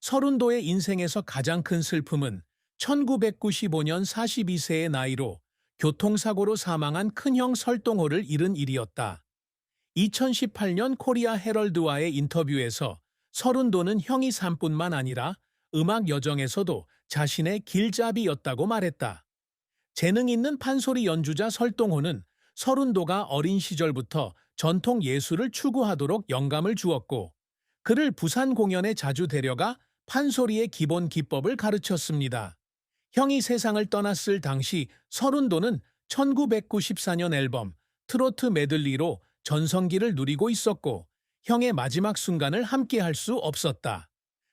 서른도의 인생에서 가장 큰 슬픔은 1995년 42세의 나이로 교통사고로 사망한 큰형 설동호를 잃은 일이었다. 2018년 코리아 헤럴드와의 인터뷰에서 서른도는 형이 산뿐만 아니라 음악 여정에서도 자신의 길잡이였다고 말했다. 재능 있는 판소리 연주자 설동호는 서른도가 어린 시절부터 전통 예술을 추구하도록 영감을 주었고, 그를 부산 공연에 자주 데려가 판소리의 기본 기법을 가르쳤습니다. 형이 세상을 떠났을 당시 서른도는 1994년 앨범 트로트 메들리로 전성기를 누리고 있었고, 형의 마지막 순간을 함께할 수 없었다.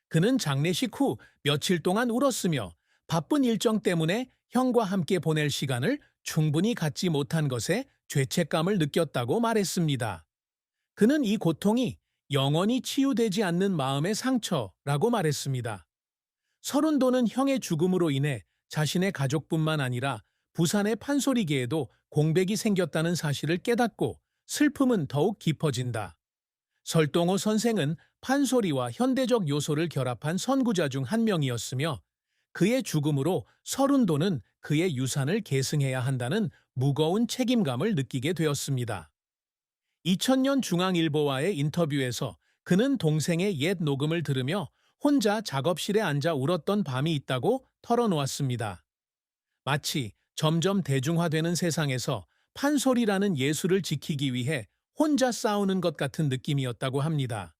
그는 장례식 후 며칠 동안 울었으며 바쁜 일정 때문에 형과 함께 보낼 시간을 충분히 갖지 못한 것에 죄책감을 느꼈다고 말했습니다. 그는 이 고통이 영원히 치유되지 않는 마음의 상처라고 말했습니다. 서른도는 형의 죽음으로 인해 자신의 가족뿐만 아니라 부산의 판소리계에도 공백이 생겼다는 사실을 깨닫고 슬픔은 더욱 깊어진다. 설동호 선생은 판소리와 현대적 요소를 결합한 선구자 중 한 명이었으며, 그의 죽음으로 서른도는 그의 유산을 계승해야 한다는 무거운 책임감을 느끼게 되었습니다. 2000년 중앙일보와의 인터뷰에서 그는 동생의 옛 녹음을 들으며 혼자 작업실에 앉아 울었던 밤이 있다고 털어놓았습니다. 마치 점점 대중화되는 세상에서 판소리라는 예술을 지키기 위해 혼자 싸우는 것 같은 느낌이었다고 합니다.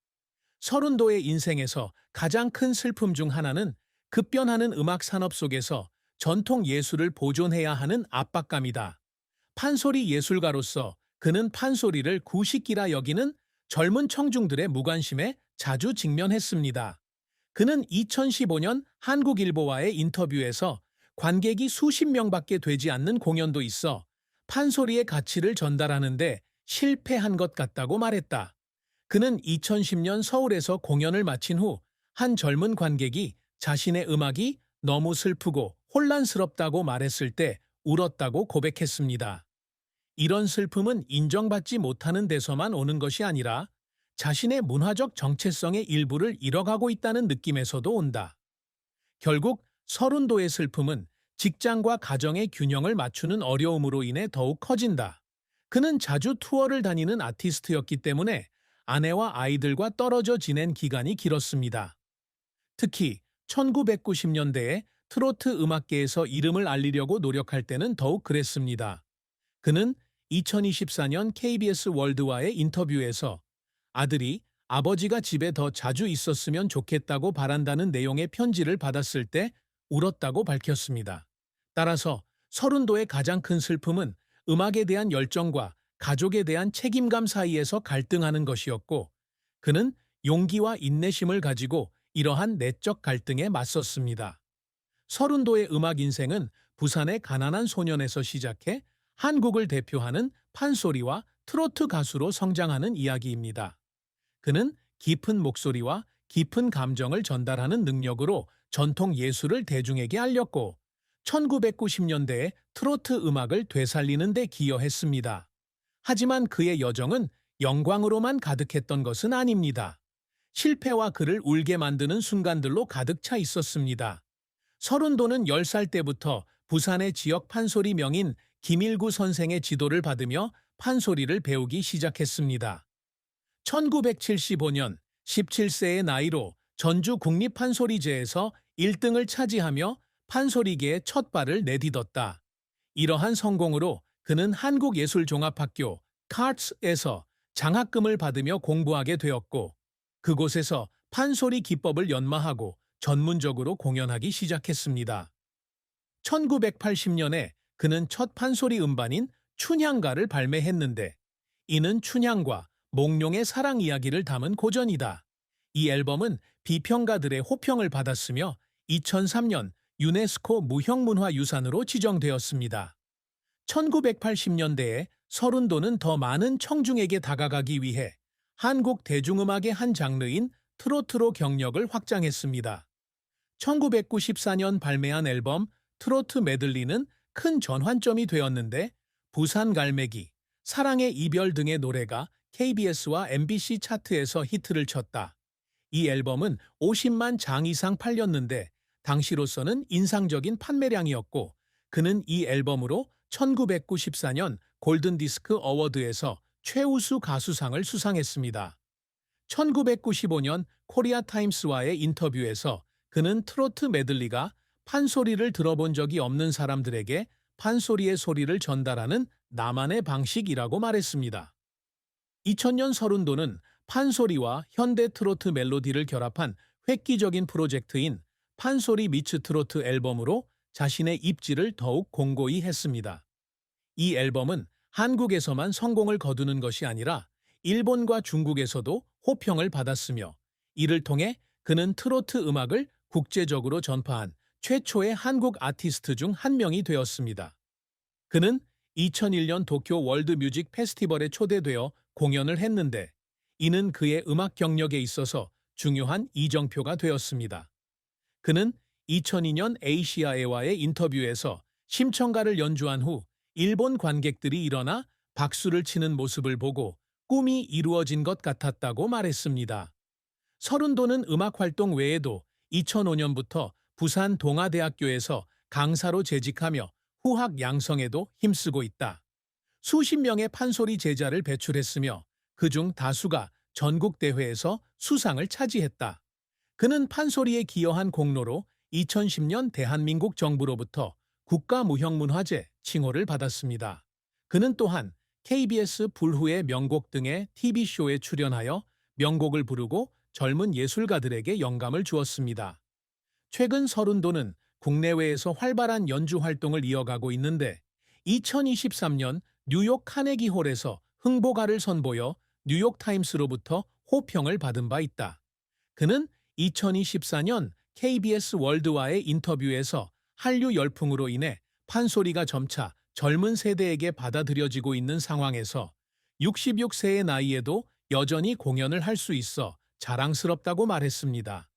서른도의 인생에서 가장 큰 슬픔 중 하나는 급변하는 음악 산업 속에서 전통 예술을 보존해야 하는 압박감이다. 판소리 예술가로서 그는 판소리를 구식기라 여기는 젊은 청중들의 무관심에 자주 직면했습니다. 그는 2015년 한국일보와의 인터뷰에서 관객이 수십 명밖에 되지 않는 공연도 있어 판소리의 가치를 전달하는데 실패한 것 같다고 말했다. 그는 2010년 서울에서 공연을 마친 후 한 젊은 관객이 자신의 음악이 너무 슬프고 혼란스럽다고 말했을 때 울었다고 고백했습니다. 이런 슬픔은 인정받지 못하는 데서만 오는 것이 아니라 자신의 문화적 정체성의 일부를 잃어가고 있다는 느낌에서도 온다. 결국 서른도의 슬픔은 직장과 가정의 균형을 맞추는 어려움으로 인해 더욱 커진다. 그는 자주 투어를 다니는 아티스트였기 때문에 아내와 아이들과 떨어져 지낸 기간이 길었습니다. 특히 1990년대에 트로트 음악계에서 이름을 알리려고 노력할 때는 더욱 그랬습니다. 그는 2024년 KBS 월드와의 인터뷰에서 아들이 아버지가 집에 더 자주 있었으면 좋겠다고 바란다는 내용의 편지를 받았을 때 울었다고 밝혔습니다. 따라서 서른도의 가장 큰 슬픔은 음악에 대한 열정과 가족에 대한 책임감 사이에서 갈등하는 것이었고, 그는 용기와 인내심을 가지고 이러한 내적 갈등에 맞섰습니다. 서른도의 음악 인생은 부산의 가난한 소년에서 시작해 한국을 대표하는 판소리와 트로트 가수로 성장하는 이야기입니다. 그는 깊은 목소리와 깊은 감정을 전달하는 능력으로 전통 예술을 대중에게 알렸고, 1990년대에 트로트 음악을 되살리는 데 기여했습니다. 하지만 그의 여정은 영광으로만 가득했던 것은 아닙니다. 실패와 그를 울게 만드는 순간들로 가득 차 있었습니다. 서른도는 10살 때부터 부산의 지역 판소리 명인 김일구 선생의 지도를 받으며 판소리를 배우기 시작했습니다. 1975년 17세의 나이로 전주 국립판소리제에서 1등을 차지하며 판소리계의 첫 발을 내딛었다. 이러한 성공으로 그는 한국예술종합학교 카츠에서 장학금을 받으며 공부하게 되었고, 그곳에서 판소리 기법을 연마하고 전문적으로 공연하기 시작했습니다. 1980년에 그는 첫 판소리 음반인 춘향가를 발매했는데, 이는 춘향과 몽룡의 사랑 이야기를 담은 고전이다. 이 앨범은 비평가들의 호평을 받았으며 2003년 유네스코 무형문화유산으로 지정되었습니다. 1980년대에 서른도는 더 많은 청중에게 다가가기 위해 한국 대중음악의 한 장르인 트로트로 경력을 확장했습니다. 1994년 발매한 앨범 트로트 메들리는 큰 전환점이 되었는데, 부산 갈매기, 사랑의 이별 등의 노래가 KBS와 MBC 차트에서 히트를 쳤다. 이 앨범은 50만 장 이상 팔렸는데 당시로서는 인상적인 판매량이었고 그는 이 앨범으로 1994년 골든디스크 어워드에서 최우수 가수상을 수상했습니다. 1995년 코리아 타임스와의 인터뷰에서 그는 트로트 메들리가 판소리를 들어본 적이 없는 사람들에게 판소리의 소리를 전달하는 나만의 방식이라고 말했습니다. 2000년 서른도는 판소리와 현대 트로트 멜로디를 결합한 획기적인 프로젝트인 판소리 미츠 트로트 앨범으로 자신의 입지를 더욱 공고히 했습니다. 이 앨범은 한국에서만 성공을 거두는 것이 아니라 일본과 중국에서도 호평을 받았으며 이를 통해 그는 트로트 음악을 국제적으로 전파한 최초의 한국 아티스트 중 한 명이 되었습니다. 그는 2001년 도쿄 월드 뮤직 페스티벌에 초대되어 공연을 했는데 이는 그의 음악 경력에 있어서 중요한 이정표가 되었습니다. 그는 2002년 에이시아에와의 인터뷰에서 심청가를 연주한 후 일본 관객들이 일어나 박수를 치는 모습을 보고 꿈이 이루어진 것 같았다고 말했습니다. 서른도는 음악 활동 외에도 2005년부터 부산 동아대학교에서 강사로 재직하며 후학 양성에도 힘쓰고 있다. 수십 명의 판소리 제자를 배출했으며 그중 다수가 전국대회에서 수상을 차지했다. 그는 판소리에 기여한 공로로 2010년 대한민국 정부로부터 국가무형문화재 칭호를 받았습니다. 그는 또한 KBS 불후의 명곡 등의 TV쇼에 출연하여 명곡을 부르고 젊은 예술가들에게 영감을 주었습니다. 최근 서른도는 국내외에서 활발한 연주 활동을 이어가고 있는데 2023년 뉴욕 카네기홀에서 흥보가를 선보여 뉴욕타임스로부터 호평을 받은 바 있다. 그는 2024년 KBS 월드와의 인터뷰에서 한류 열풍으로 인해 판소리가 점차 젊은 세대에게 받아들여지고 있는 상황에서 66세의 나이에도 여전히 공연을 할 수 있어 자랑스럽다고 말했습니다.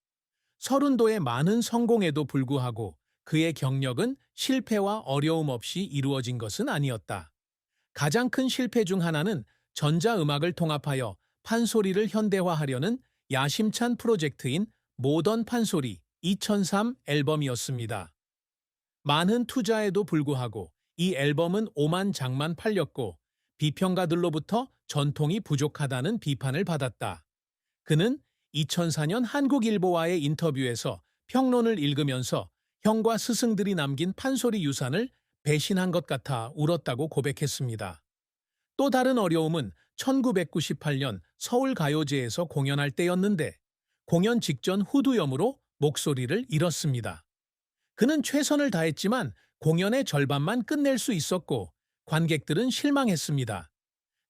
서른도의 많은 성공에도 불구하고 그의 경력은 실패와 어려움 없이 이루어진 것은 아니었다. 가장 큰 실패 중 하나는 전자음악을 통합하여 판소리를 현대화하려는 야심찬 프로젝트인 모던 판소리 2003 앨범이었습니다. 많은 투자에도 불구하고 이 앨범은 5만 장만 팔렸고 비평가들로부터 전통이 부족하다는 비판을 받았다. 그는 2004년 한국일보와의 인터뷰에서 평론을 읽으면서 형과 스승들이 남긴 판소리 유산을 배신한 것 같아 울었다고 고백했습니다. 또 다른 어려움은 1998년 서울가요제에서 공연할 때였는데 공연 직전 후두염으로 목소리를 잃었습니다. 그는 최선을 다했지만 공연의 절반만 끝낼 수 있었고 관객들은 실망했습니다.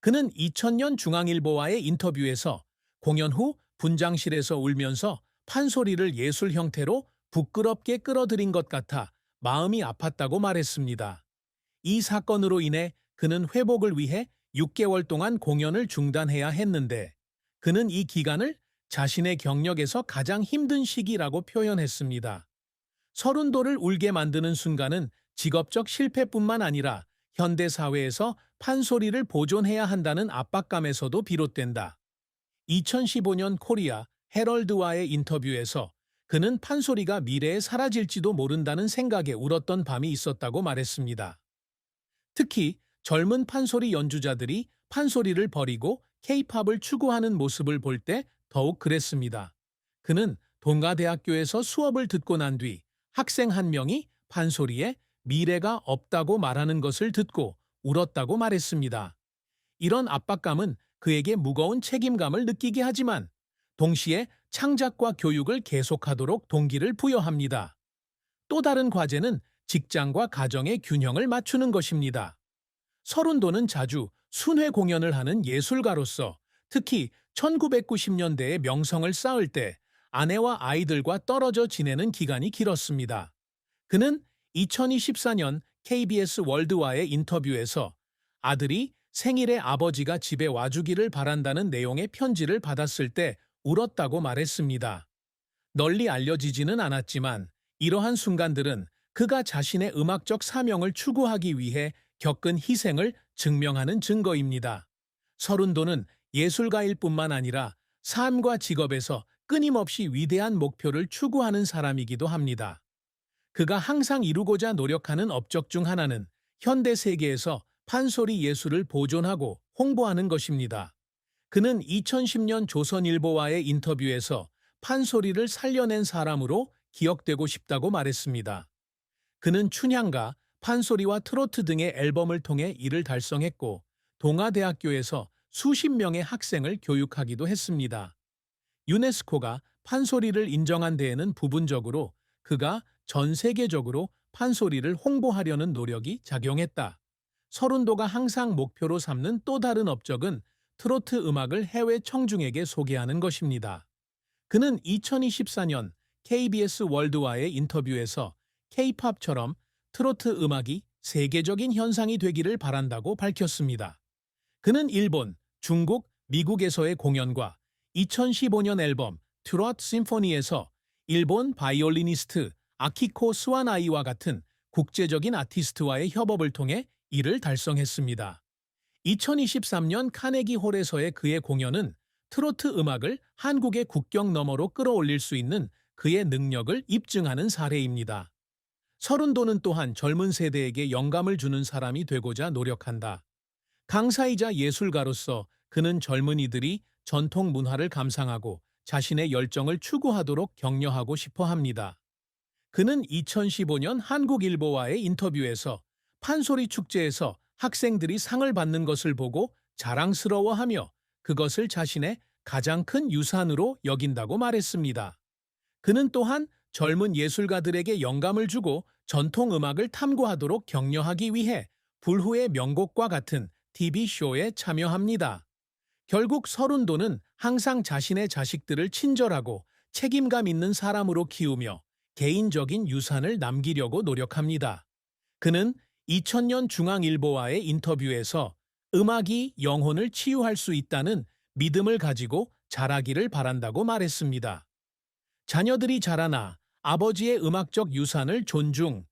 그는 2000년 중앙일보와의 인터뷰에서 공연 후 분장실에서 울면서 판소리를 예술 형태로 부끄럽게 끌어들인 것 같아 마음이 아팠다고 말했습니다. 이 사건으로 인해 그는 회복을 위해 6개월 동안 공연을 중단해야 했는데 그는 이 기간을 자신의 경력에서 가장 힘든 시기라고 표현했습니다. 서른도를 울게 만드는 순간은 직업적 실패뿐만 아니라 현대 사회에서 판소리를 보존해야 한다는 압박감에서도 비롯된다. 2015년 코리아 헤럴드와의 인터뷰에서 그는 판소리가 미래에 사라질지도 모른다는 생각에 울었던 밤이 있었다고 말했습니다. 특히 젊은 판소리 연주자들이 판소리를 버리고 케이팝을 추구하는 모습을 볼 때 더욱 그랬습니다. 그는 동가대학교에서 수업을 듣고 난 뒤 학생 한 명이 판소리에 미래가 없다고 말하는 것을 듣고 울었다고 말했습니다. 이런 압박감은 그에게 무거운 책임감을 느끼게 하지만 동시에 창작과 교육을 계속하도록 동기를 부여합니다. 또 다른 과제는 직장과 가정의 균형을 맞추는 것입니다. 서른도는 자주 순회 공연을 하는 예술가로서 특히 1990년대의 명성을 쌓을 때 아내와 아이들과 떨어져 지내는 기간이 길었습니다. 그는 2024년 KBS 월드와의 인터뷰에서 아들이 생일에 아버지가 집에 와주기를 바란다는 내용의 편지를 받았을 때 울었다고 말했습니다. 널리 알려지지는 않았지만 이러한 순간들은 그가 자신의 음악적 사명을 추구하기 위해 겪은 희생을 증명하는 증거입니다. 서른도는 예술가일 뿐만 아니라 삶과 직업에서 끊임없이 위대한 목표를 추구하는 사람이기도 합니다. 그가 항상 이루고자 노력하는 업적 중 하나는 현대 세계에서 판소리 예술을 보존하고 홍보하는 것입니다. 그는 2010년 조선일보와의 인터뷰에서 판소리를 살려낸 사람으로 기억되고 싶다고 말했습니다. 그는 춘향가, 판소리와 트로트 등의 앨범을 통해 이를 달성했고 동아대학교에서 수십 명의 학생을 교육하기도 했습니다. 유네스코가 판소리를 인정한 데에는 부분적으로 그가 전 세계적으로 판소리를 홍보하려는 노력이 작용했다. 서른도가 항상 목표로 삼는 또 다른 업적은 트로트 음악을 해외 청중에게 소개하는 것입니다. 그는 2024년 KBS 월드와의 인터뷰에서 K-팝처럼 트로트 음악이 세계적인 현상이 되기를 바란다고 밝혔습니다. 그는 일본, 중국, 미국에서의 공연과 2015년 앨범 트로트 심포니에서 일본 바이올리니스트 아키코 스와나이와 같은 국제적인 아티스트와의 협업을 통해 이를 달성했습니다. 2023년 카네기 홀에서의 그의 공연은 트로트 음악을 한국의 국경 너머로 끌어올릴 수 있는 그의 능력을 입증하는 사례입니다. 서른도는 또한 젊은 세대에게 영감을 주는 사람이 되고자 노력한다. 강사이자 예술가로서 그는 젊은이들이 전통 문화를 감상하고 자신의 열정을 추구하도록 격려하고 싶어 합니다. 그는 2015년 한국일보와의 인터뷰에서 판소리 축제에서 학생들이 상을 받는 것을 보고 자랑스러워하며 그것을 자신의 가장 큰 유산으로 여긴다고 말했습니다. 그는 또한 젊은 예술가들에게 영감을 주고 전통 음악을 탐구하도록 격려하기 위해 불후의 명곡과 같은 TV쇼에 참여합니다. 결국 서른도는 항상 자신의 자식들을 친절하고 책임감 있는 사람으로 키우며 개인적인 유산을 남기려고 노력합니다. 그는 2000년 중앙일보와의 인터뷰에서 음악이 영혼을 치유할 수 있다는 믿음을 가지고 자라기를 바란다고 말했습니다. 자녀들이 자라나 아버지의 음악적 유산을 존중,